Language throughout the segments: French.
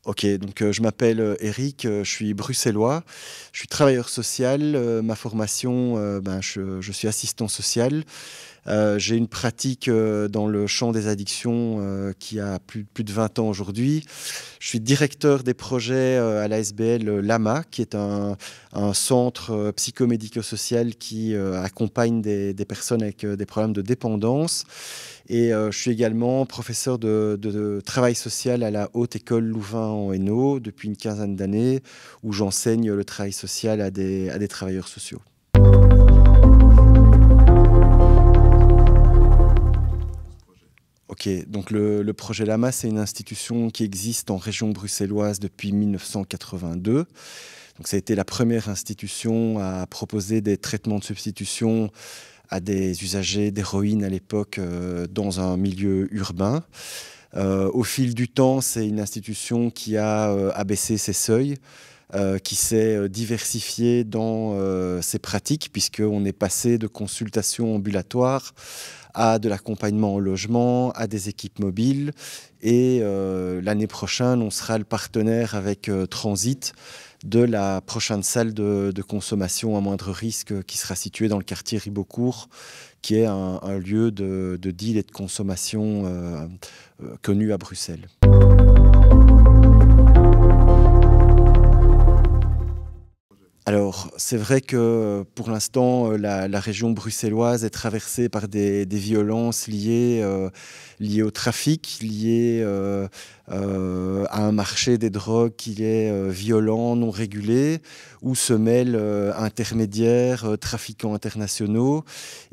Ok, donc je m'appelle Eric, je suis bruxellois, je suis travailleur social, ma formation, je suis assistant social. J'ai une pratique dans le champ des addictions qui a plus de 20 ans aujourd'hui. Je suis directeur des projets à la SBL Lama, qui est un centre psychomédico-social qui accompagne des personnes avec des problèmes de dépendance. Et je suis également professeur de travail social à la Haute École Louvain en Hainaut depuis une quinzaine d'années, où j'enseigne le travail social à des travailleurs sociaux. Ok, donc le projet Lama, c'est une institution qui existe en région bruxelloise depuis 1982. Donc ça a été la première institution à proposer des traitements de substitution à des usagers d'héroïne à l'époque dans un milieu urbain. Au fil du temps, c'est une institution qui a abaissé ses seuils, qui s'est diversifiée dans ses pratiques, puisqu'on est passé de consultations ambulatoires à de l'accompagnement au logement, à des équipes mobiles. Et l'année prochaine, on sera le partenaire avec Transit de la prochaine salle de consommation à moindre risque qui sera située dans le quartier Ribeaucourt, qui est un lieu de deal et de consommation connu à Bruxelles. Alors, c'est vrai que pour l'instant, la région bruxelloise est traversée par des violences liées au trafic, liées à un marché des drogues qui est violent, non régulé, où se mêlent intermédiaires, trafiquants internationaux.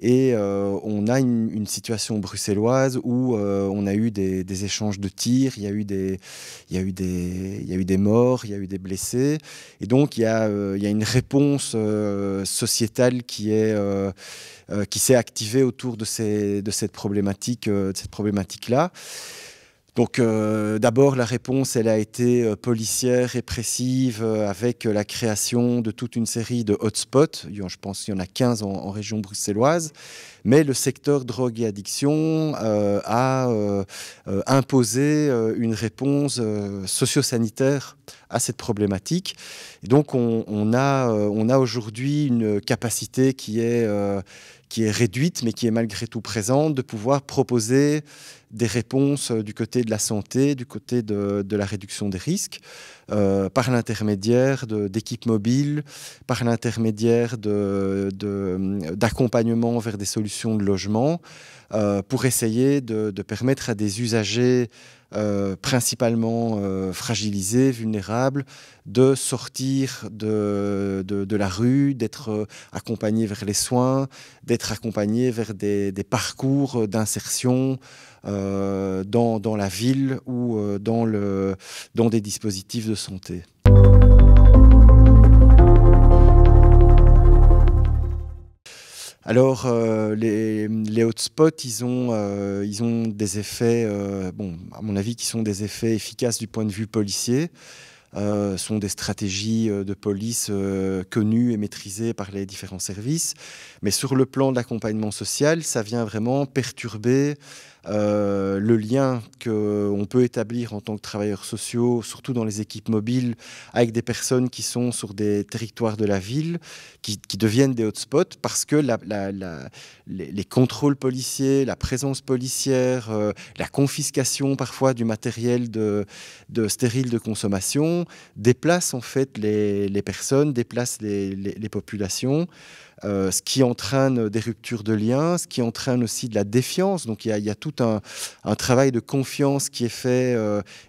Et on a une situation bruxelloise où on a eu des échanges de tirs, il y a eu des morts, il y a eu des blessés. Et donc, il y a une réponse sociétale qui s'est activée autour de cette problématique-là. Donc d'abord, la réponse, elle a été policière, répressive, avec la création de toute une série de hotspots. Je pense qu'il y en a 15 en région bruxelloise. Mais le secteur drogue et addiction a imposé une réponse socio-sanitaire à cette problématique. Et donc on a aujourd'hui une capacité qui est réduite, mais qui est malgré tout présente, de pouvoir proposer des réponses du côté de la santé, du côté de la réduction des risques, par l'intermédiaire d'équipes mobiles, par l'intermédiaire d'accompagnement vers des solutions de logement, pour essayer de permettre à des usagers principalement fragilisés, vulnérables, de sortir de la rue, d'être accompagnés vers les soins, d'être accompagnés vers des parcours d'insertion dans la ville ou dans des dispositifs de santé. Alors, les hotspots, ils ont des effets, à mon avis, qui sont des effets efficaces du point de vue policier. Sont des stratégies de police connues et maîtrisées par les différents services. Mais sur le plan de l'accompagnement social, ça vient vraiment perturber le lien qu'on peut établir en tant que travailleurs sociaux, surtout dans les équipes mobiles, avec des personnes qui sont sur des territoires de la ville, qui deviennent des hotspots, parce que les contrôles policiers, la présence policière, la confiscation parfois du matériel de stérile de consommation déplacent en fait les personnes, déplacent les populations. Ce qui entraîne des ruptures de liens, ce qui entraîne aussi de la défiance. Donc il y a tout un travail de confiance qui est fait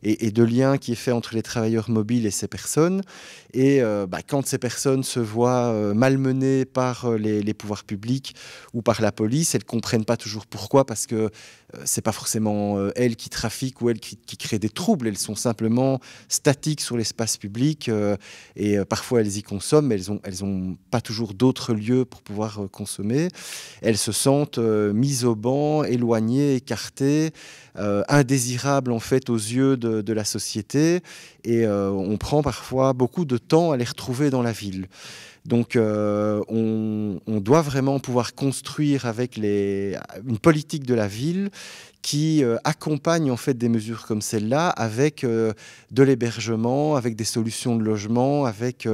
et de lien qui est fait entre les travailleurs mobiles et ces personnes. Et quand ces personnes se voient malmenées par les pouvoirs publics ou par la police, elles ne comprennent pas toujours pourquoi, parce que ce n'est pas forcément elles qui trafiquent ou elles qui créent des troubles. Elles sont simplement statiques sur l'espace public et parfois elles y consomment, mais elles ont pas toujours d'autres lieux pour pouvoir consommer. Elles se sentent mises au banc, éloignées, écartées, indésirables en fait aux yeux de la société, et on prend parfois beaucoup de temps à les retrouver dans la ville. Donc on doit vraiment pouvoir construire avec une politique de la ville qui accompagne en fait des mesures comme celle-là avec de l'hébergement, avec des solutions de logement, avec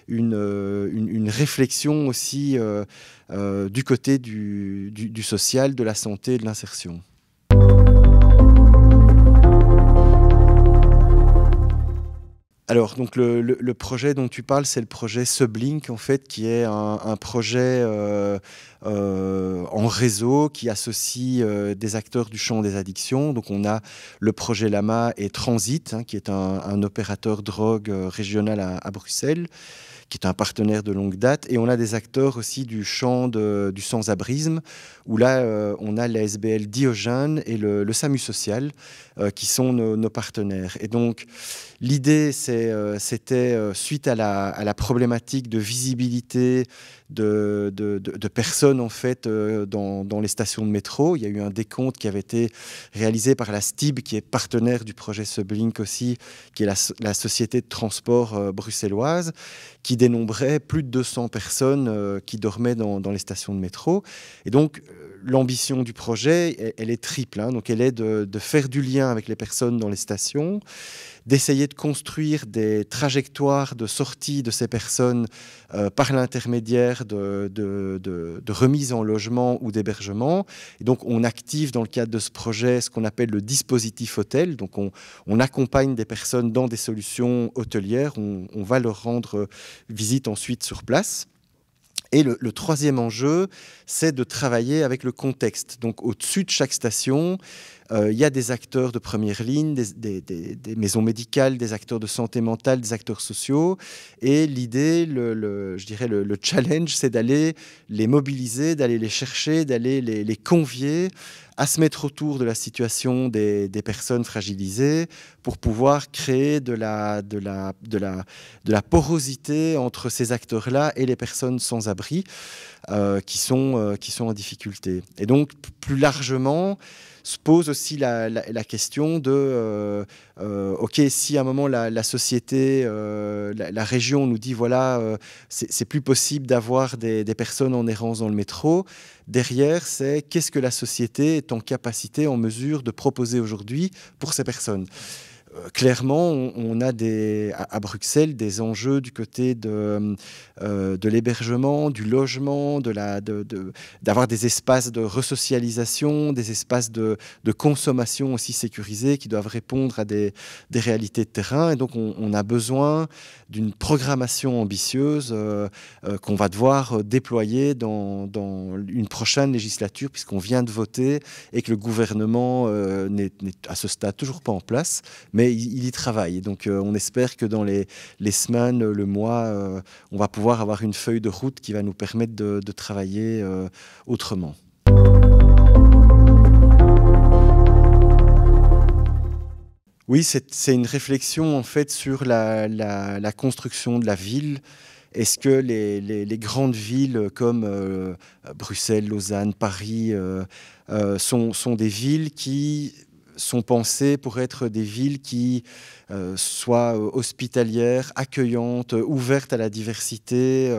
une réflexion aussi du côté du social, de la santé et de l'insertion. Alors, donc le projet dont tu parles, c'est le projet Sublink, en fait, qui est un projet en réseau qui associe des acteurs du champ des addictions. Donc, on a le projet Lama et Transit, hein, qui est un opérateur drogue régional à Bruxelles, qui est un partenaire de longue date. Et on a des acteurs aussi du champ du sans-abrisme, où là, on a la SBL Diogène et le SAMU Social, qui sont nos partenaires. Et donc, l'idée, c'était, suite à la problématique de visibilité de personnes, en fait, dans les stations de métro. Il y a eu un décompte qui avait été réalisé par la STIB, qui est partenaire du projet Sublink aussi, qui est la société de transport bruxelloise, qui dénombrait plus de 200 personnes qui dormaient dans les stations de métro. Et donc, l'ambition du projet, elle est triple, hein. Donc, elle est de faire du lien avec les personnes dans les stations, d'essayer de construire des trajectoires de sortie de ces personnes par l'intermédiaire de remise en logement ou d'hébergement. Et donc, on active dans le cadre de ce projet ce qu'on appelle le dispositif hôtel. Donc, on accompagne des personnes dans des solutions hôtelières. On va leur rendre visite ensuite sur place. Et le troisième enjeu, c'est de travailler avec le contexte. Donc, au-dessus de chaque station, il y a des acteurs de première ligne, des maisons médicales, des acteurs de santé mentale, des acteurs sociaux. Et l'idée, je dirais le challenge, c'est d'aller les mobiliser, d'aller les chercher, d'aller les convier à se mettre autour de la situation des personnes fragilisées pour pouvoir créer de la porosité entre ces acteurs-là et les personnes sans abri qui sont en difficulté. Et donc, plus largement, se pose aussi la question de ok, si à un moment la société, la région nous dit voilà, c'est plus possible d'avoir des personnes en errance dans le métro, derrière c'est qu'est-ce que la société est en capacité, en mesure de proposer aujourd'hui pour ces personnes. Clairement, on a à Bruxelles des enjeux du côté de l'hébergement, du logement, d'avoir des espaces de resocialisation, des espaces de consommation aussi sécurisés qui doivent répondre à des réalités de terrain. Et donc, on a besoin d'une programmation ambitieuse qu'on va devoir déployer dans une prochaine législature, puisqu'on vient de voter et que le gouvernement n'est à ce stade toujours pas en place, mais il y travaille. Et donc, on espère que dans les semaines, le mois, on va pouvoir avoir une feuille de route qui va nous permettre de travailler autrement. Oui, c'est une réflexion en fait sur la construction de la ville. Est-ce que les grandes villes comme Bruxelles, Lausanne, Paris sont des villes qui sont pensées pour être des villes qui soient hospitalières, accueillantes, ouvertes à la diversité,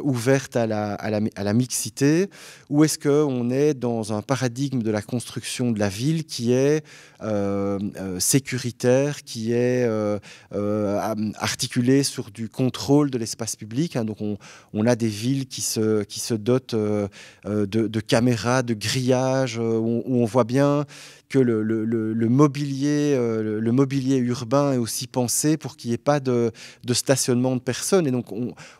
ouvertes à la mixité, ou est-ce qu'on est dans un paradigme de la construction de la ville qui est sécuritaire, qui est articulé sur du contrôle de l'espace public, hein. Donc on a des villes qui se dotent de caméras, de grillages, où on voit bien que le mobilier urbain est aussi pensé pour qu'il n'y ait pas de stationnement de personnes. Et donc,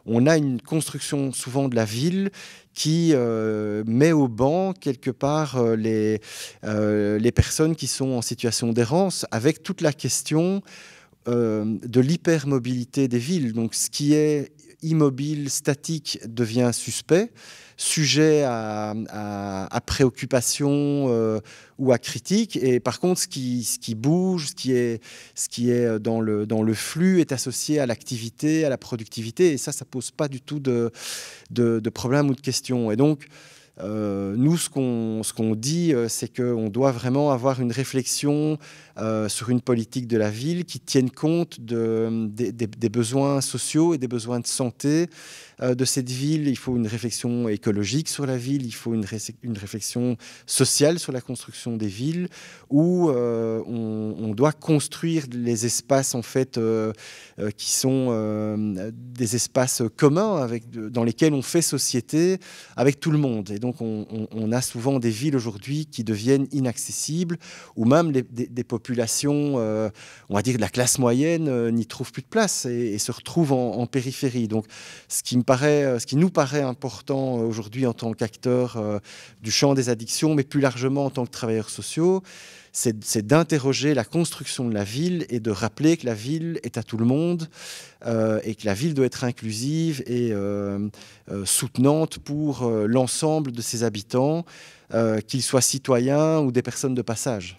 on a une construction souvent de la ville qui met au banc, quelque part, les personnes qui sont en situation d'errance, avec toute la question de l'hypermobilité des villes. Donc, ce qui est immobile, statique, devient suspect, sujet à préoccupation ou à critique. Et par contre, ce qui bouge, ce qui est dans le flux est associé à l'activité, à la productivité. Et ça pose pas du tout de problème ou de question. Et donc, Nous, ce qu'on dit, c'est qu'on doit vraiment avoir une réflexion sur une politique de la ville qui tienne compte des besoins sociaux et des besoins de santé de cette ville. Il faut une réflexion écologique sur la ville, il faut une réflexion sociale sur la construction des villes, où on doit construire les espaces en fait qui sont des espaces communs dans lesquels on fait société avec tout le monde. Et donc on a souvent des villes aujourd'hui qui deviennent inaccessibles, ou même des populations, on va dire de la classe moyenne, n'y trouvent plus de place et se retrouvent en périphérie. Donc ce qui nous paraît important aujourd'hui en tant qu'acteurs du champ des addictions, mais plus largement en tant que travailleurs sociaux, c'est d'interroger la construction de la ville et de rappeler que la ville est à tout le monde et que la ville doit être inclusive et soutenante pour l'ensemble de ses habitants, qu'ils soient citoyens ou des personnes de passage.